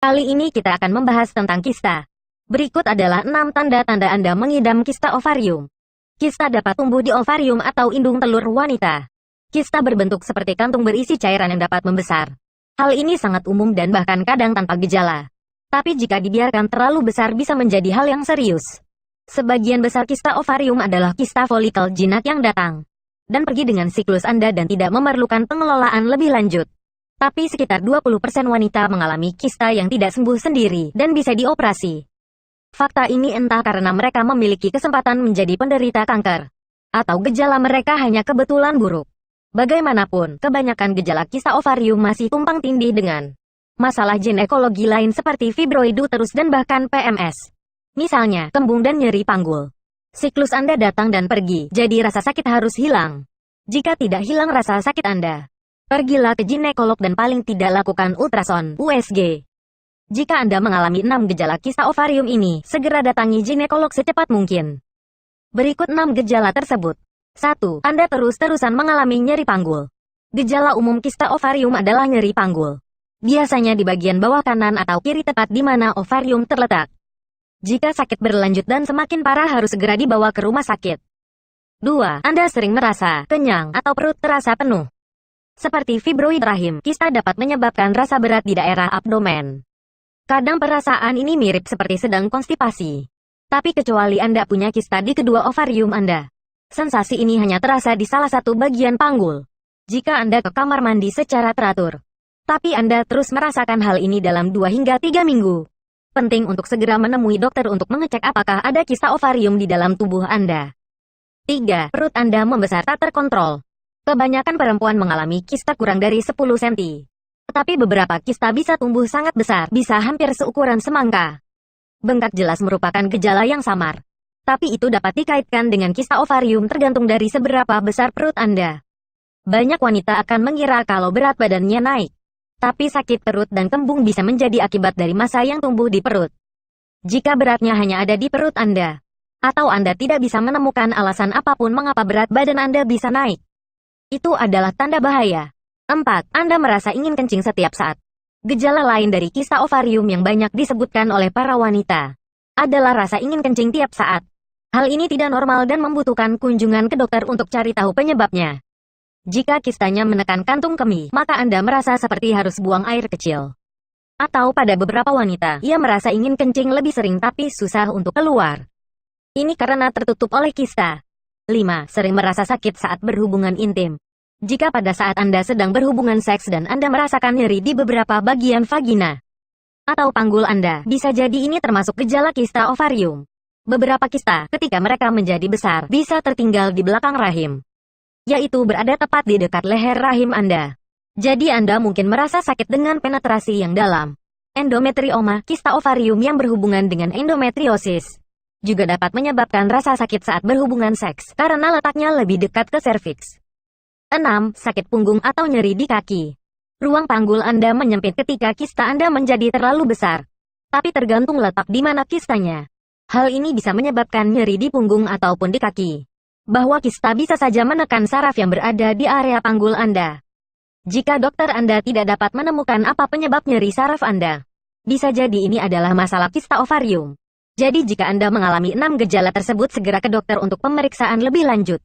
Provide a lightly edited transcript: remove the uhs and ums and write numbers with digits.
Kali ini kita akan membahas tentang kista. Berikut adalah 6 tanda-tanda Anda mengidam kista ovarium. Kista dapat tumbuh di ovarium atau indung telur wanita. Kista berbentuk seperti kantung berisi cairan yang dapat membesar. Hal ini sangat umum dan bahkan kadang tanpa gejala. Tapi jika dibiarkan terlalu besar bisa menjadi hal yang serius. Sebagian besar kista ovarium adalah kista folikel jinak yang datang dan pergi dengan siklus Anda dan tidak memerlukan pengelolaan lebih lanjut. Tapi sekitar 20% wanita mengalami kista yang tidak sembuh sendiri dan bisa dioperasi. Fakta ini entah karena mereka memiliki kesempatan menjadi penderita kanker, atau gejala mereka hanya kebetulan buruk. Bagaimanapun, kebanyakan gejala kista ovarium masih tumpang tindih dengan masalah ginekologi lain seperti fibroid uterus dan bahkan PMS. Misalnya, kembung dan nyeri panggul. Siklus Anda datang dan pergi, jadi rasa sakit harus hilang. Jika tidak hilang rasa sakit Anda, pergilah ke ginekolog dan paling tidak lakukan ultrasound (USG). Jika Anda mengalami 6 gejala kista ovarium ini, segera datangi ginekolog secepat mungkin. Berikut 6 gejala tersebut. 1. Anda terus-terusan mengalami nyeri panggul. Gejala umum kista ovarium adalah nyeri panggul. Biasanya di bagian bawah kanan atau kiri tepat di mana ovarium terletak. Jika sakit berlanjut dan semakin parah harus segera dibawa ke rumah sakit. 2. Anda sering merasa kenyang atau perut terasa penuh. Seperti fibroid rahim, kista dapat menyebabkan rasa berat di daerah abdomen. Kadang perasaan ini mirip seperti sedang konstipasi. Tapi kecuali Anda punya kista di kedua ovarium Anda, sensasi ini hanya terasa di salah satu bagian panggul. Jika Anda ke kamar mandi secara teratur, tapi Anda terus merasakan hal ini dalam 2 hingga 3 minggu, penting untuk segera menemui dokter untuk mengecek apakah ada kista ovarium di dalam tubuh Anda. 3. Perut Anda membesar tak terkontrol. Kebanyakan perempuan mengalami kista kurang dari 10 cm. Tetapi beberapa kista bisa tumbuh sangat besar, bisa hampir seukuran semangka. Bengkak jelas merupakan gejala yang samar. Tapi itu dapat dikaitkan dengan kista ovarium tergantung dari seberapa besar perut Anda. Banyak wanita akan mengira kalau berat badannya naik. Tapi sakit perut dan kembung bisa menjadi akibat dari massa yang tumbuh di perut. Jika beratnya hanya ada di perut Anda, atau Anda tidak bisa menemukan alasan apapun mengapa berat badan Anda bisa naik, itu adalah tanda bahaya. 4. Anda merasa ingin kencing setiap saat. Gejala lain dari kista ovarium yang banyak disebutkan oleh para wanita adalah rasa ingin kencing tiap saat. Hal ini tidak normal dan membutuhkan kunjungan ke dokter untuk cari tahu penyebabnya. Jika kistanya menekan kantung kemih, maka Anda merasa seperti harus buang air kecil. Atau pada beberapa wanita, ia merasa ingin kencing lebih sering tapi susah untuk keluar. Ini karena tertutup oleh kista. 5. Sering merasa sakit saat berhubungan intim. Jika pada saat Anda sedang berhubungan seks dan Anda merasakan nyeri di beberapa bagian vagina atau panggul Anda, bisa jadi ini termasuk gejala kista ovarium. Beberapa kista, ketika mereka menjadi besar, bisa tertinggal di belakang rahim, yaitu berada tepat di dekat leher rahim Anda. Jadi Anda mungkin merasa sakit dengan penetrasi yang dalam. Endometrioma, kista ovarium yang berhubungan dengan endometriosis, juga dapat menyebabkan rasa sakit saat berhubungan seks karena letaknya lebih dekat ke serviks. 6. Sakit punggung atau nyeri di kaki. Ruang panggul Anda menyempit ketika kista Anda menjadi terlalu besar. Tapi tergantung letak di mana kistanya. Hal ini bisa menyebabkan nyeri di punggung ataupun di kaki. Bahwa kista bisa saja menekan saraf yang berada di area panggul Anda. Jika dokter Anda tidak dapat menemukan apa penyebab nyeri saraf Anda, bisa jadi ini adalah masalah kista ovarium. Jadi jika Anda mengalami 6 gejala tersebut segera ke dokter untuk pemeriksaan lebih lanjut.